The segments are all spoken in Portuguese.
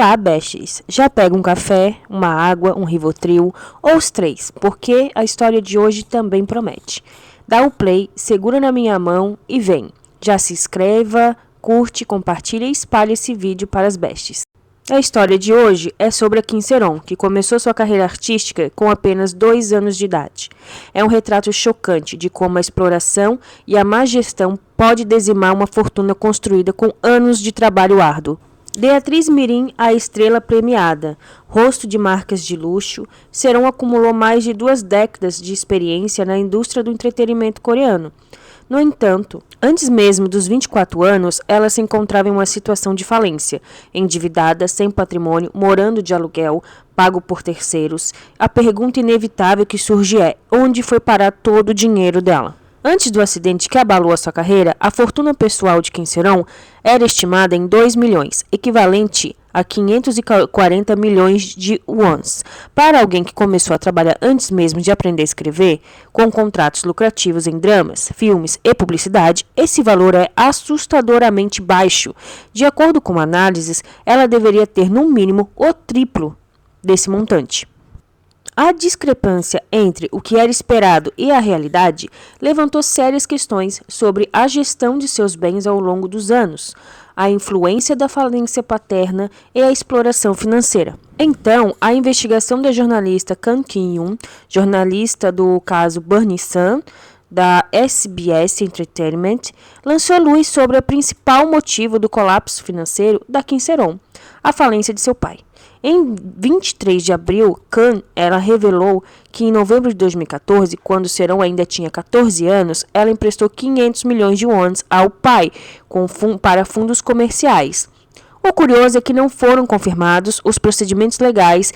lá, besties, já pega um café, uma água, um Rivotril ou os três, porque a história de hoje também promete. Dá o play, segura na minha mão e vem. Já se inscreva, curte, compartilha e espalhe esse vídeo para as besties. A história de hoje é sobre a Kim Sae-ron, que começou sua carreira artística com apenas 2 anos de idade. É um retrato chocante de como a exploração e a má gestão pode dizimar uma fortuna construída com anos de trabalho árduo. De atriz mirim à estrela premiada, rosto de marcas de luxo, Sae-ron acumulou mais de 2 décadas de experiência na indústria do entretenimento coreano. No entanto, antes mesmo dos 24 anos, ela se encontrava em uma situação de falência, endividada, sem patrimônio, morando de aluguel, pago por terceiros. A pergunta inevitável que surge é: onde foi parar todo o dinheiro dela? Antes do acidente que abalou a sua carreira, a fortuna pessoal de Kim Sae-ron era estimada em 2 milhões, equivalente a 540 milhões de wons. Para alguém que começou a trabalhar antes mesmo de aprender a escrever, com contratos lucrativos em dramas, filmes e publicidade, esse valor é assustadoramente baixo. De acordo com análises, ela deveria ter no mínimo o triplo desse montante. A discrepância entre o que era esperado e a realidade levantou sérias questões sobre a gestão de seus bens ao longo dos anos, a influência da falência paterna e a exploração financeira. Então, a investigação da jornalista Kang Ki-yoon, jornalista do caso Burnie Sun, da SBS Entertainment, lançou luz sobre o principal motivo do colapso financeiro da Kim Sae-ron, a falência de seu pai. Em 23 de abril, ela revelou que em novembro de 2014, quando Sae-ron ainda tinha 14 anos, ela emprestou 500 milhões de wons ao pai para fundos comerciais. O curioso é que não foram confirmados os procedimentos legais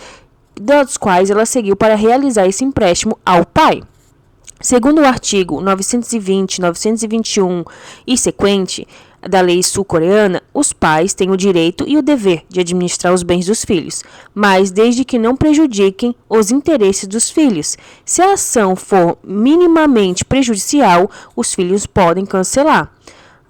dos quais ela seguiu para realizar esse empréstimo ao pai. Segundo o artigo 920, 921 e sequente da lei sul-coreana, os pais têm o direito e o dever de administrar os bens dos filhos, mas desde que não prejudiquem os interesses dos filhos. Se a ação for minimamente prejudicial, os filhos podem cancelar.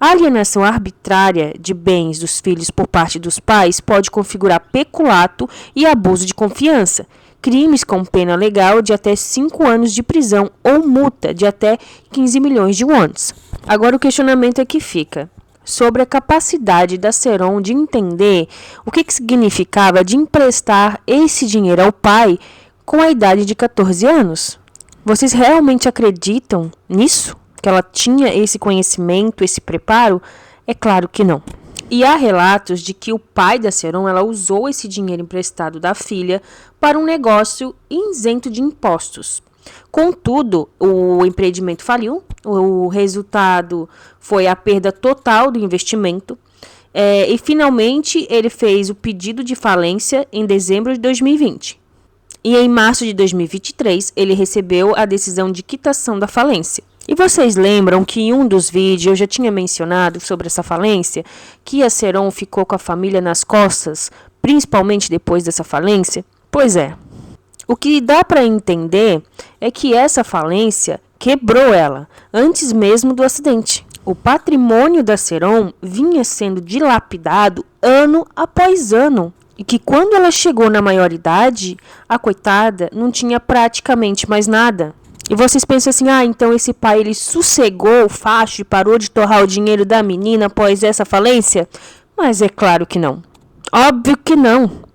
A alienação arbitrária de bens dos filhos por parte dos pais pode configurar peculato e abuso de confiança, crimes com pena legal de até 5 anos de prisão ou multa de até 15 milhões de wons. Agora o questionamento é que fica sobre a capacidade da Sae-ron de entender o que significava de emprestar esse dinheiro ao pai com a idade de 14 anos. Vocês realmente acreditam nisso? Que ela tinha esse conhecimento, esse preparo? É claro que não. E há relatos de que o pai da Sae-ron, ela usou esse dinheiro emprestado da filha para um negócio isento de impostos. Contudo, o empreendimento faliu, o resultado foi a perda total do investimento e finalmente ele fez o pedido de falência em dezembro de 2020. E em março de 2023 ele recebeu a decisão de quitação da falência. E vocês lembram que em um dos vídeos eu já tinha mencionado sobre essa falência, que a Sae-ron ficou com a família nas costas, principalmente depois dessa falência? Pois é. O que dá para entender é que essa falência quebrou ela, antes mesmo do acidente. O patrimônio da Sae-ron vinha sendo dilapidado ano após ano. E que quando ela chegou na maioridade, a coitada não tinha praticamente mais nada. E vocês pensam assim, então esse pai ele sossegou o facho e parou de torrar o dinheiro da menina após essa falência? Mas é claro que não. Óbvio que não.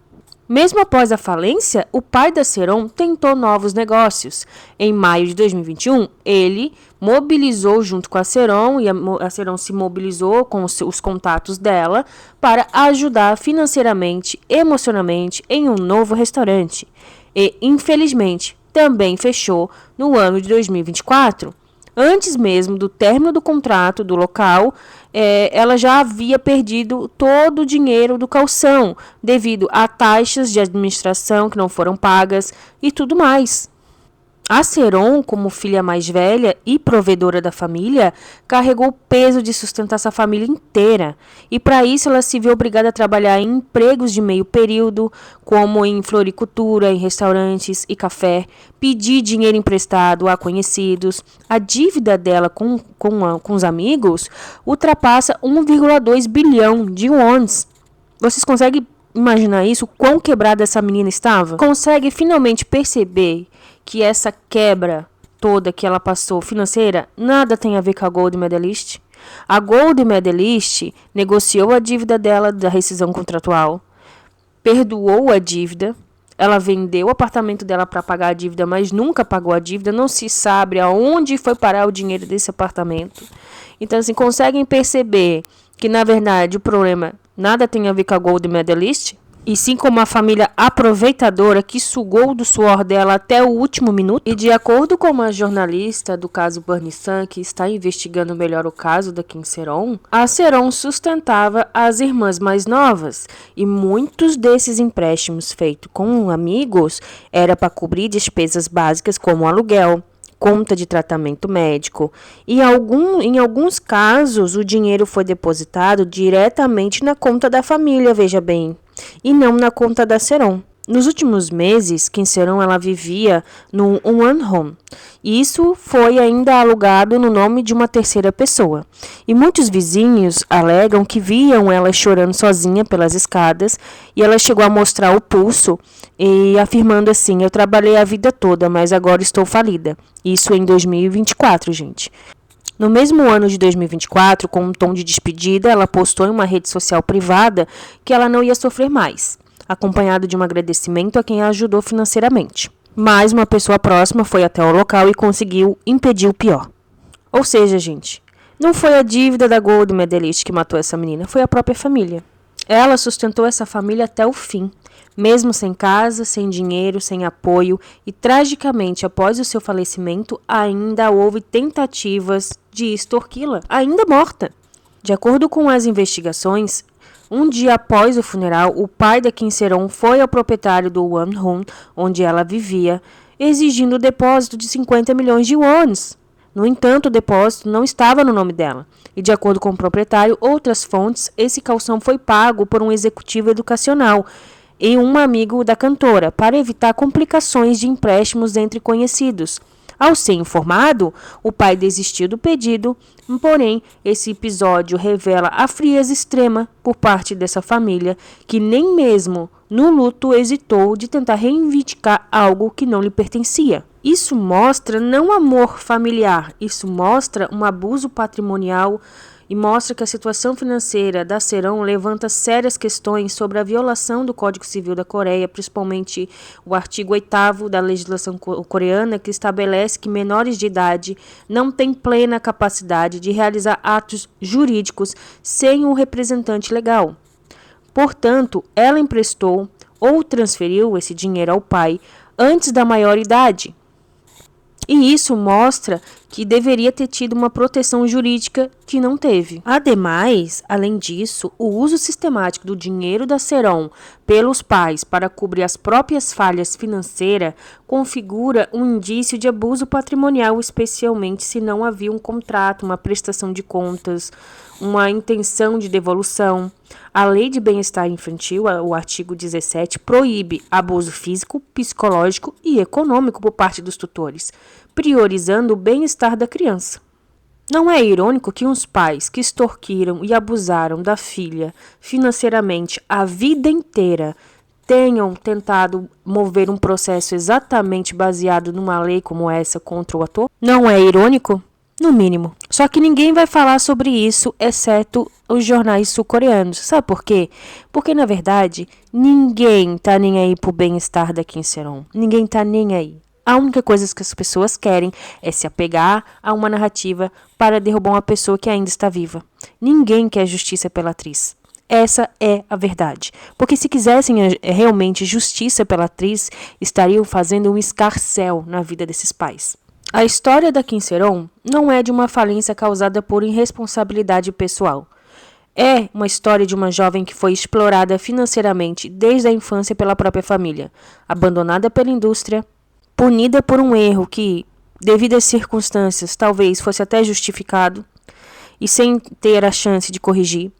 Mesmo após a falência, o pai da Sae-ron tentou novos negócios. Em maio de 2021, ele mobilizou junto com a Sae-ron, e a Sae-ron se mobilizou com os contatos dela para ajudar financeiramente, emocionalmente em um novo restaurante. E, infelizmente, também fechou no ano de 2024. Antes mesmo do término do contrato do local, ela já havia perdido todo o dinheiro do calção, devido a taxas de administração que não foram pagas e tudo mais. A Sae-ron, como filha mais velha e provedora da família, carregou o peso de sustentar essa família inteira. E para isso ela se viu obrigada a trabalhar em empregos de meio período, como em floricultura, em restaurantes e café, pedir dinheiro emprestado a conhecidos. A dívida dela com os amigos ultrapassa 1,2 bilhão de wons. Vocês conseguem imaginar isso? Quão quebrada essa menina estava? Consegue finalmente perceber que essa quebra toda que ela passou financeira nada tem a ver com a Gold Medalist? A Gold Medalist negociou a dívida dela da rescisão contratual, perdoou a dívida, ela vendeu o apartamento dela para pagar a dívida, mas nunca pagou a dívida, não se sabe aonde foi parar o dinheiro desse apartamento. Então, assim, conseguem perceber que, na verdade, o problema nada tem a ver com a Gold Medalist, e sim com uma família aproveitadora que sugou do suor dela até o último minuto. E de acordo com uma jornalista do caso Bernie Sun, que está investigando melhor o caso da Kim Sae-ron, a Sae-ron sustentava as irmãs mais novas, e muitos desses empréstimos feitos com amigos era para cobrir despesas básicas como aluguel, conta de tratamento médico, e em alguns casos o dinheiro foi depositado diretamente na conta da família, veja bem, e não na conta da Sae-ron. Nos últimos meses, Kim Sae-ron ela vivia no One Home, e isso foi ainda alugado no nome de uma terceira pessoa. E muitos vizinhos alegam que viam ela chorando sozinha pelas escadas, e ela chegou a mostrar o pulso e afirmando assim: eu trabalhei a vida toda, mas agora estou falida. Isso em 2024, gente. No mesmo ano de 2024, com um tom de despedida, ela postou em uma rede social privada que ela não ia sofrer mais, acompanhado de um agradecimento a quem a ajudou financeiramente. Mas uma pessoa próxima foi até o local e conseguiu impedir o pior. Ou seja, gente, não foi a dívida da Gold Medalist que matou essa menina, foi a própria família. Ela sustentou essa família até o fim, mesmo sem casa, sem dinheiro, sem apoio, e tragicamente, após o seu falecimento, ainda houve tentativas de extorquí-la, ainda morta. De acordo com as investigações, um dia após o funeral, o pai da Kim Sae-ron foi ao proprietário do One Home, onde ela vivia, exigindo o depósito de 50 milhões de wons. No entanto, o depósito não estava no nome dela. E, de acordo com o proprietário, outras fontes, esse calção foi pago por um executivo educacional e um amigo da cantora, para evitar complicações de empréstimos entre conhecidos. Ao ser informado, o pai desistiu do pedido, porém, esse episódio revela a frieza extrema por parte dessa família, que nem mesmo no luto hesitou de tentar reivindicar algo que não lhe pertencia. Isso mostra não amor familiar, isso mostra um abuso patrimonial e mostra que a situação financeira da Sae-ron levanta sérias questões sobre a violação do Código Civil da Coreia, principalmente o artigo 8º da legislação coreana, que estabelece que menores de idade não têm plena capacidade de realizar atos jurídicos sem um representante legal. Portanto, ela emprestou ou transferiu esse dinheiro ao pai antes da maioridade. E isso mostra que deveria ter tido uma proteção jurídica que não teve. Ademais, além disso, o uso sistemático do dinheiro da Sae-ron pelos pais para cobrir as próprias falhas financeiras configura um indício de abuso patrimonial, especialmente se não havia um contrato, uma prestação de contas, uma intenção de devolução. A Lei de Bem-Estar Infantil, o artigo 17, proíbe abuso físico, psicológico e econômico por parte dos tutores, priorizando o bem-estar da criança. Não é irônico que uns pais que extorquiram e abusaram da filha financeiramente a vida inteira tenham tentado mover um processo exatamente baseado numa lei como essa contra o ator? Não é irônico? No mínimo. Só que ninguém vai falar sobre isso, exceto os jornais sul-coreanos. Sabe por quê? Porque, na verdade, ninguém tá nem aí pro bem-estar da Kim Sae-ron. Ninguém tá nem aí. A única coisa que as pessoas querem é se apegar a uma narrativa para derrubar uma pessoa que ainda está viva. Ninguém quer justiça pela atriz. Essa é a verdade. Porque se quisessem realmente justiça pela atriz, estariam fazendo um escarcéu na vida desses pais. A história da Kim Sae-ron não é de uma falência causada por irresponsabilidade pessoal. É uma história de uma jovem que foi explorada financeiramente desde a infância pela própria família, abandonada pela indústria, punida por um erro que, devido às circunstâncias, talvez fosse até justificado, e sem ter a chance de corrigir.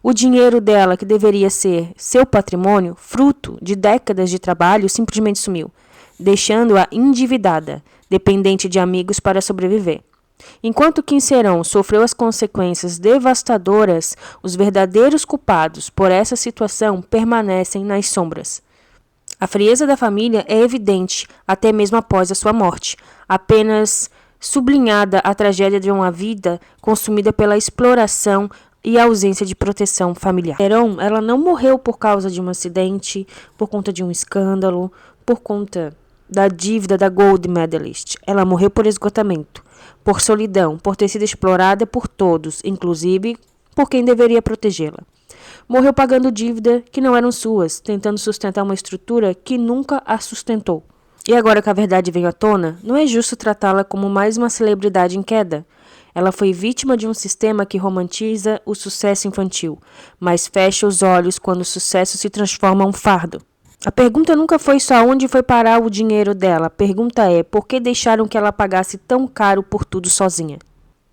O dinheiro dela, que deveria ser seu patrimônio, fruto de décadas de trabalho, simplesmente sumiu, deixando-a endividada, dependente de amigos para sobreviver. Enquanto Quincerão sofreu as consequências devastadoras, os verdadeiros culpados por essa situação permanecem nas sombras. A frieza da família é evidente até mesmo após a sua morte, apenas sublinhada a tragédia de uma vida consumida pela exploração e ausência de proteção familiar. Heron, ela não morreu por causa de um acidente, por conta de um escândalo, por conta da dívida da Gold Medalist. Ela morreu por esgotamento, por solidão, por ter sido explorada por todos, inclusive por quem deveria protegê-la. Morreu pagando dívida que não eram suas, tentando sustentar uma estrutura que nunca a sustentou. E agora que a verdade veio à tona, não é justo tratá-la como mais uma celebridade em queda. Ela foi vítima de um sistema que romantiza o sucesso infantil, mas fecha os olhos quando o sucesso se transforma em um fardo. A pergunta nunca foi só onde foi parar o dinheiro dela. A pergunta é por que deixaram que ela pagasse tão caro por tudo sozinha?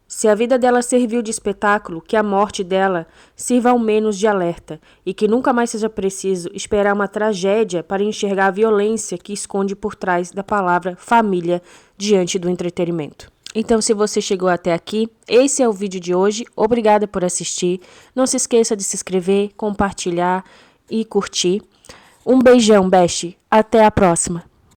Se a vida dela serviu de espetáculo, que a morte dela sirva ao menos de alerta e que nunca mais seja preciso esperar uma tragédia para enxergar a violência que esconde por trás da palavra família diante do entretenimento. Então, se você chegou até aqui, esse é o vídeo de hoje. Obrigada por assistir. Não se esqueça de se inscrever, compartilhar e curtir. Um beijão, Beste. Até a próxima.